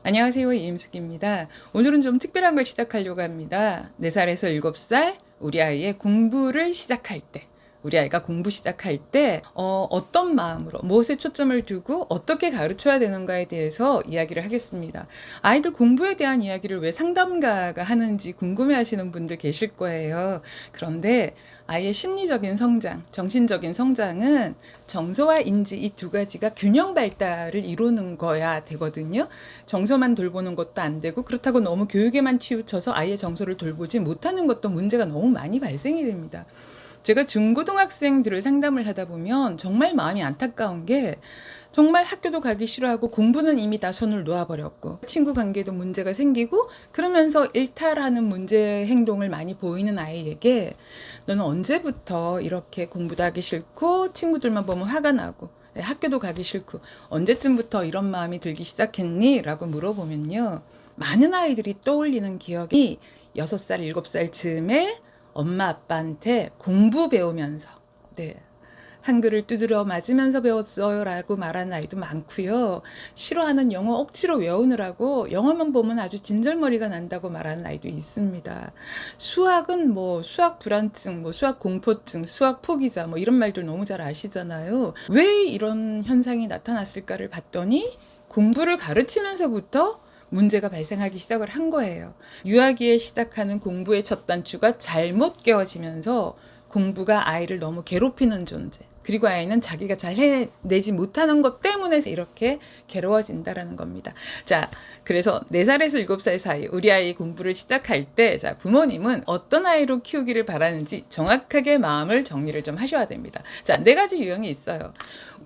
안녕하세요. 이임숙입니다. 오늘은 좀 특별한 걸 시작하려고 합니다. 4살에서 7살 우리 아이의 공부를 시작할 때, 우리 아이가 공부 시작할 때 어떤 마음으로 무엇에 초점을 두고 어떻게 가르쳐야 되는가에 대해서 이야기를 하겠습니다. 아이들 공부에 대한 이야기를 왜 상담가가 하는지 궁금해하시는 분들 계실 거예요. 그런데 아이의 심리적인 성장, 정신적인 성장은 정서와 인지 이 두 가지가 균형 발달을 이루는 거야 되거든요. 정서만 돌보는 것도 안 되고, 그렇다고 너무 교육에만 치우쳐서 아이의 정서를 돌보지 못하는 것도 문제가 너무 많이 발생이 됩니다. 제가 중고등학생들을 상담을 하다 보면 정말 마음이 안타까운 게, 정말 학교도 가기 싫어하고 공부는 이미 다 손을 놓아버렸고 친구 관계도 문제가 생기고 그러면서 일탈하는 문제 행동을 많이 보이는 아이에게, 너는 언제부터 이렇게 공부도 하기 싫고 친구들만 보면 화가 나고 학교도 가기 싫고 언제쯤부터 이런 마음이 들기 시작했니? 라고 물어보면요, 많은 아이들이 떠올리는 기억이 6살, 7살 즈음에 엄마 아빠한테 공부 배우면서, 네, 한글을 두드려 맞으면서 배웠어요 라고 말하는 아이도 많고요. 싫어하는 영어 억지로 외우느라고 영어만 보면 아주 진절머리가 난다고 말하는 아이도 있습니다. 수학은 뭐 수학 불안증, 뭐 수학 공포증, 수학 포기자, 뭐 이런 말들 너무 잘 아시잖아요. 왜 이런 현상이 나타났을까를 봤더니 공부를 가르치면서부터 문제가 발생하기 시작을 한 거예요. 유아기에 시작하는 공부의 첫 단추가 잘못 깨어지면서 공부가 아이를 너무 괴롭히는 존재, 그리고 아이는 자기가 잘 해내지 못하는 것 때문에 이렇게 괴로워진다라는 겁니다. 자, 그래서 4살에서 7살 사이 우리 아이 공부를 시작할 때, 자, 부모님은 어떤 아이로 키우기를 바라는지 정확하게 마음을 정리를 좀 하셔야 됩니다. 자, 4가지 유형이 있어요.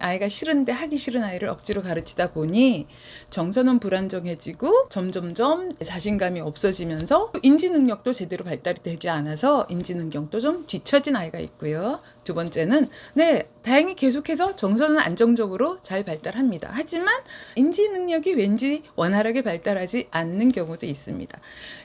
아이가 싫은데 하기 싫은 아이를 억지로 가르치다 보니 정서는 불안정해지고 점점점 자신감이 없어지면서 인지 능력도 제대로 발달이 되지 않아서 인지 능력도 좀 뒤처진 아이가 있고요. 두 번째는, 네, 다행히 계속해서 정서는 안정적으로 잘 발달합니다. 하지만 인지 능력이 왠지 원활하게 발달하지 않는 경우도 있습니다.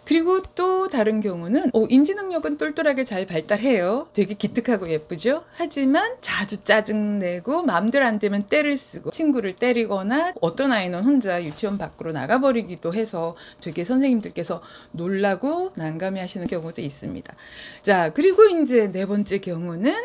그리고 또 다른 경우는 인지 능력은 똘똘하게 잘 발달해요. 되게 기특하고 예쁘죠? 하지만 자주 짜증내고 마음대로 안 되면 떼를 쓰고 친구를 때리거나 어떤 아이는 혼자 유치원 밖으로 나가버리기도 해서 되게 선생님들께서 놀라고 난감해 하시는 경우도 있습니다. 자, 그리고 이제 4번째 경우는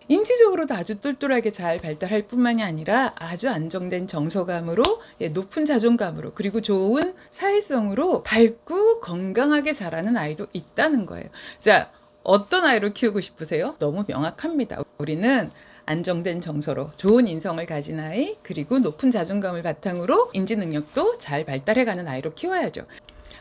인지적으로도 아주 똘똘하게 잘 발달할 뿐만이 아니라 아주 안정된 정서감으로, 높은 자존감으로, 그리고 좋은 사회성으로 밝고 건강하게 자라는 아이도 있다는 거예요. 자, 어떤 아이로 키우고 싶으세요? 너무 명확합니다. 우리는 안정된 정서로 좋은 인성을 가진 아이, 그리고 높은 자존감을 바탕으로 인지 능력도 잘 발달해가는 아이로 키워야죠.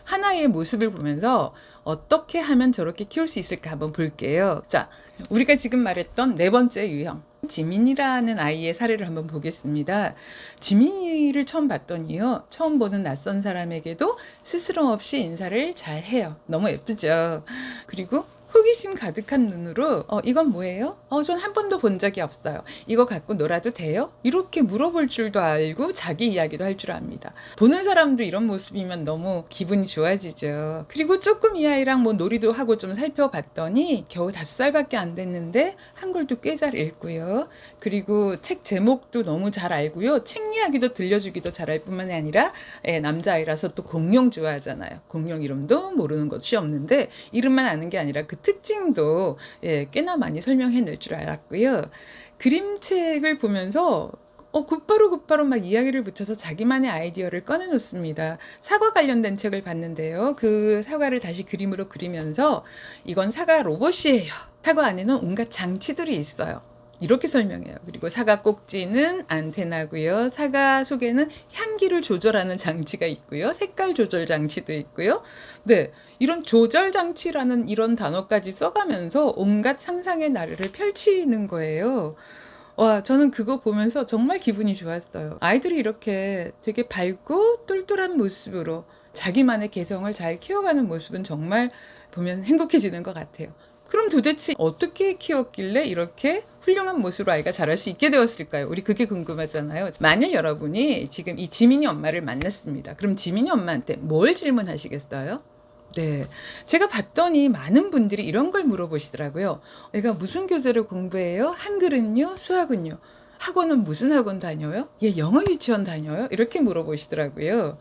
하나의 모습을 보면서 어떻게 하면 저렇게 키울 수 있을까 한번 볼게요. 자, 우리가 지금 말했던 4번째 유형, 지민이라는 아이의 사례를 한번 보겠습니다. 지민이를 처음 봤더니요, 처음 보는 낯선 사람에게도 스스럼 없이 인사를 잘 해요. 너무 예쁘죠? 그리고 호기심 가득한 눈으로 이건 뭐예요? 전 한 번도 본 적이 없어요. 이거 갖고 놀아도 돼요? 이렇게 물어볼 줄도 알고 자기 이야기도 할 줄 압니다. 보는 사람도 이런 모습이면 너무 기분이 좋아지죠. 그리고 조금 이 아이랑 뭐 놀이도 하고 좀 살펴봤더니 겨우 5살밖에 안 됐는데 한글도 꽤 잘 읽고요. 그리고 책 제목도 너무 잘 알고요. 책 이야기도 들려주기도 잘할 뿐만이 아니라 남자아이라서 또 공룡 좋아하잖아요. 공룡 이름도 모르는 것이 없는데 이름만 아는 게 아니라 그 특징도 꽤나 많이 설명해낼 줄 알았고요. 그림책을 보면서 곧바로 막 이야기를 붙여서 자기만의 아이디어를 꺼내놓습니다. 사과 관련된 책을 봤는데요. 그 사과를 다시 그림으로 그리면서 이건 사과 로봇이에요. 사과 안에는 온갖 장치들이 있어요. 이렇게 설명해요. 그리고 사과 꼭지는 안테나고요. 사과 속에는 향기를 조절하는 장치가 있고요. 색깔 조절 장치도 있고요. 네, 이런 조절 장치라는 이런 단어까지 써가면서 온갖 상상의 나래를 펼치는 거예요. 와, 저는 그거 보면서 정말 기분이 좋았어요. 아이들이 이렇게 되게 밝고 똘똘한 모습으로 자기만의 개성을 잘 키워가는 모습은 정말 보면 행복해지는 것 같아요. 그럼 도대체 어떻게 키웠길래 이렇게 훌륭한 모습으로 아이가 자랄 수 있게 되었을까요? 우리 그게 궁금하잖아요. 만약 여러분이 지금 이 지민이 엄마를 만났습니다. 그럼 지민이 엄마한테 뭘 질문하시겠어요? 네, 제가 봤더니 많은 분들이 이런 걸 물어보시더라고요. 애가 무슨 교재를 공부해요? 한글은요? 수학은요? 학원은 무슨 학원 다녀요? 영어 유치원 다녀요? 이렇게 물어보시더라고요.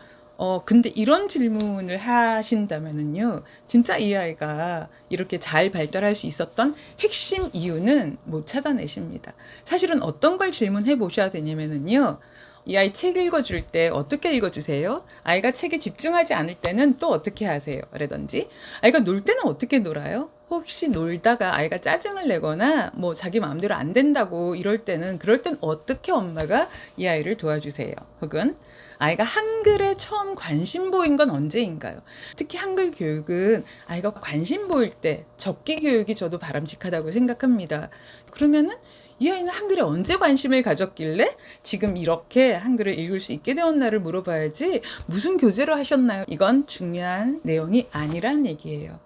근데 이런 질문을 하신다면은요, 진짜 이 아이가 이렇게 잘 발달할 수 있었던 핵심 이유는 못 찾아내십니다. 사실은 어떤 걸 질문해 보셔야 되냐면은요, 이 아이 책 읽어줄 때 어떻게 읽어주세요? 아이가 책에 집중하지 않을 때는 또 어떻게 하세요? 라든지, 아이가 놀 때는 어떻게 놀아요? 혹시 놀다가 아이가 짜증을 내거나 뭐 자기 마음대로 안 된다고 이럴 때는, 그럴 땐 어떻게 엄마가 이 아이를 도와주세요? 혹은 아이가 한글에 처음 관심 보인 건 언제인가요? 특히 한글 교육은 아이가 관심 보일 때, 적기 교육이 저도 바람직하다고 생각합니다. 그러면은 이 아이는 한글에 언제 관심을 가졌길래 지금 이렇게 한글을 읽을 수 있게 되었나를 물어봐야지, 무슨 교재로 하셨나요? 이건 중요한 내용이 아니란 얘기예요.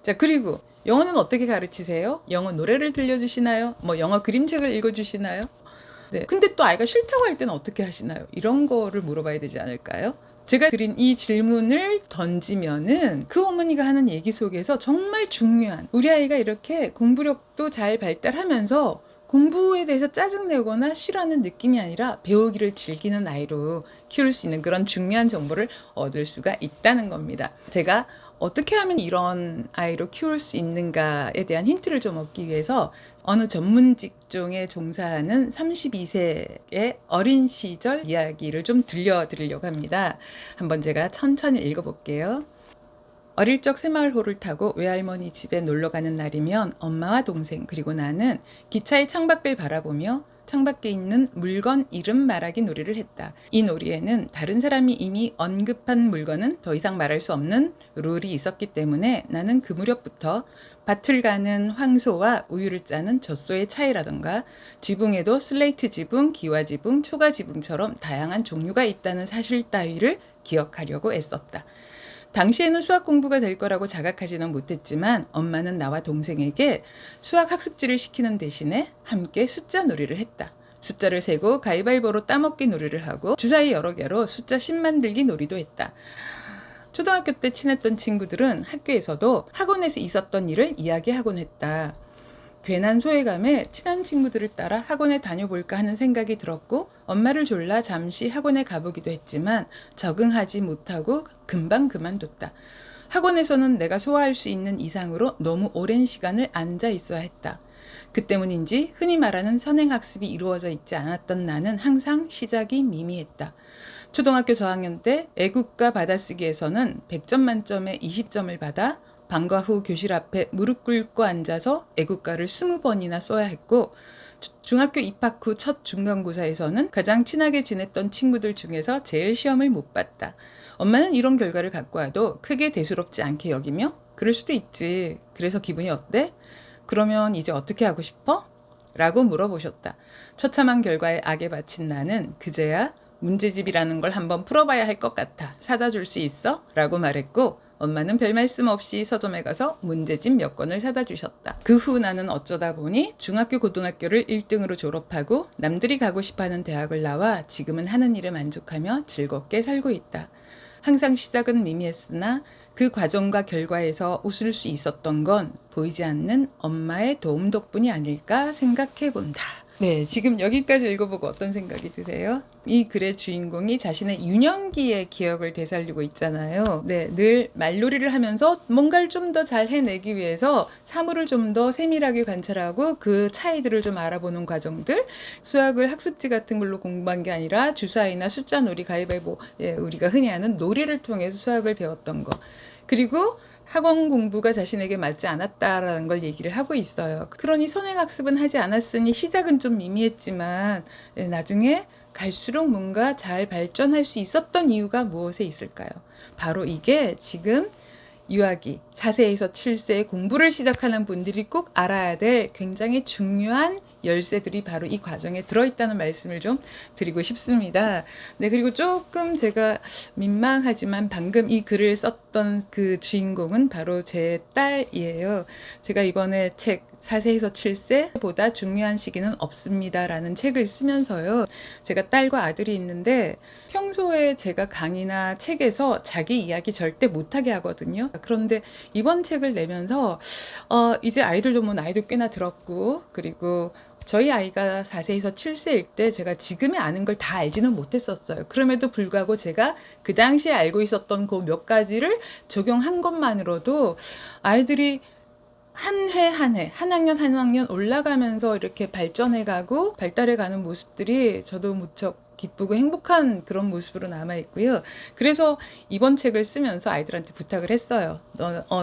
자, 그리고 영어는 어떻게 가르치세요? 영어 노래를 들려주시나요? 뭐 영어 그림책을 읽어주시나요? 네. 근데 또 아이가 싫다고 할 때는 어떻게 하시나요? 이런 거를 물어봐야 되지 않을까요? 제가 드린 이 질문을 던지면은 그 어머니가 하는 얘기 속에서 정말 중요한, 우리 아이가 이렇게 공부력도 잘 발달하면서 공부에 대해서 짜증내거나 싫어하는 느낌이 아니라 배우기를 즐기는 아이로 키울 수 있는 그런 중요한 정보를 얻을 수가 있다는 겁니다. 제가 어떻게 하면 이런 아이로 키울 수 있는가에 대한 힌트를 좀 얻기 위해서 어느 전문 직종에 종사하는 32세의 어린 시절 이야기를 좀 들려드리려고 합니다. 한번 제가 천천히 읽어볼게요. 어릴 적 새마을호를 타고 외할머니 집에 놀러 가는 날이면 엄마와 동생 그리고 나는 기차의 창밖을 바라보며 창밖에 있는 물건 이름 말하기 놀이를 했다. 이 놀이에는 다른 사람이 이미 언급한 물건은 더 이상 말할 수 없는 룰이 있었기 때문에 나는 그 무렵부터 밭을 가는 황소와 우유를 짜는 젖소의 차이라던가 지붕에도 슬레이트 지붕, 기와 지붕, 초가 지붕처럼 다양한 종류가 있다는 사실 따위를 기억하려고 애썼다. 당시에는 수학 공부가 될 거라고 자각하지는 못했지만 엄마는 나와 동생에게 수학 학습지를 시키는 대신에 함께 숫자 놀이를 했다. 숫자를 세고 가위바위보로 따먹기 놀이를 하고 주사위 여러 개로 숫자 10 만들기 놀이도 했다. 초등학교 때 친했던 친구들은 학교에서도 학원에서 있었던 일을 이야기하곤 했다. 괜한 소외감에 친한 친구들을 따라 학원에 다녀볼까 하는 생각이 들었고 엄마를 졸라 잠시 학원에 가보기도 했지만 적응하지 못하고 금방 그만뒀다. 학원에서는 내가 소화할 수 있는 이상으로 너무 오랜 시간을 앉아 있어야 했다. 그 때문인지 흔히 말하는 선행학습이 이루어져 있지 않았던 나는 항상 시작이 미미했다. 초등학교 저학년 때 애국가 받아쓰기에서는 100점 만점에 20점을 받아 방과 후 교실 앞에 무릎 꿇고 앉아서 애국가를 20번이나 써야 했고 중학교 입학 후 첫 중간고사에서는 가장 친하게 지냈던 친구들 중에서 제일 시험을 못 봤다. 엄마는 이런 결과를 갖고 와도 크게 대수롭지 않게 여기며 그럴 수도 있지. 그래서 기분이 어때? 그러면 이제 어떻게 하고 싶어? 라고 물어보셨다. 처참한 결과에 악에 바친 나는 그제야 문제집이라는 걸 한번 풀어봐야 할 것 같아. 사다 줄 수 있어? 라고 말했고 엄마는 별 말씀 없이 서점에 가서 문제집 몇 권을 사다 주셨다. 그 후 나는 어쩌다 보니 중학교 고등학교를 1등으로 졸업하고 남들이 가고 싶어하는 대학을 나와 지금은 하는 일에 만족하며 즐겁게 살고 있다. 항상 시작은 미미했으나 그 과정과 결과에서 웃을 수 있었던 건 보이지 않는 엄마의 도움 덕분이 아닐까 생각해 본다. 네, 지금 여기까지 읽어보고 어떤 생각이 드세요? 이 글의 주인공이 자신의 유년기의 기억을 되살리고 있잖아요. 네, 늘 말놀이를 하면서 뭔가를 좀 더 잘 해내기 위해서 사물을 좀 더 세밀하게 관찰하고 그 차이들을 좀 알아보는 과정들, 수학을 학습지 같은 걸로 공부한 게 아니라 주사위나 숫자 놀이, 가위바위보, 우리가 흔히 하는 놀이를 통해서 수학을 배웠던 거. 그리고 학원 공부가 자신에게 맞지 않았다라는 걸 얘기를 하고 있어요. 그러니 선행학습은 하지 않았으니 시작은 좀 미미했지만 나중에 갈수록 뭔가 잘 발전할 수 있었던 이유가 무엇에 있을까요? 바로 이게 지금 유아기 4세에서 7세에 공부를 시작하는 분들이 꼭 알아야 될 굉장히 중요한 열쇠들이 바로 이 과정에 들어있다는 말씀을 좀 드리고 싶습니다. 네, 그리고 조금 제가 민망하지만 방금 이 글을 썼던 그 주인공은 바로 제 딸이에요. 제가 이번에 책 4세에서 7세보다 중요한 시기는 없습니다 라는 책을 쓰면서요. 제가 딸과 아들이 있는데 평소에 제가 강의나 책에서 자기 이야기 절대 못하게 하거든요. 그런데 이번 책을 내면서 이제 아이들도 뭐 나이도 꽤나 들었고 그리고 저희 아이가 4세에서 7세일 때 제가 지금의 아는 걸 다 알지는 못했었어요. 그럼에도 불구하고 제가 그 당시에 알고 있었던 그 몇 가지를 적용한 것만으로도 아이들이 한 해 한 해, 한 학년 한 학년 올라가면서 이렇게 발전해 가고 발달해 가는 모습들이 저도 무척 기쁘고 행복한 그런 모습으로 남아 있고요. 그래서 이번 책을 쓰면서 아이들한테 부탁을 했어요.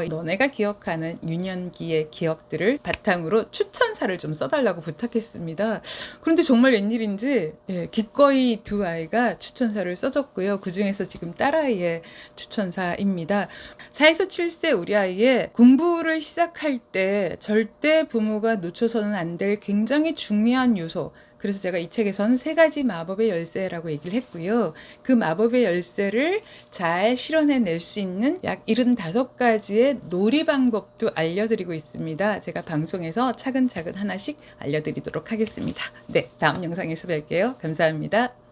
너네가 기억하는 유년기의 기억들을 바탕으로 추천사를 좀 써달라고 부탁했습니다. 그런데 정말 웬일인지 기꺼이 두 아이가 추천사를 써줬고요. 그 중에서 지금 딸아이의 추천사입니다. 4에서 7세 우리 아이의 공부를 시작할 때 절대 부모가 놓쳐서는 안 될 굉장히 중요한 요소, 그래서 제가 이 책에서는 3가지 마법의 열쇠라고 얘기를 했고요. 그 마법의 열쇠를 잘 실현해낼 수 있는 약 75가지의 놀이 방법도 알려드리고 있습니다. 제가 방송에서 차근차근 하나씩 알려드리도록 하겠습니다. 네, 다음 영상에서 뵐게요. 감사합니다.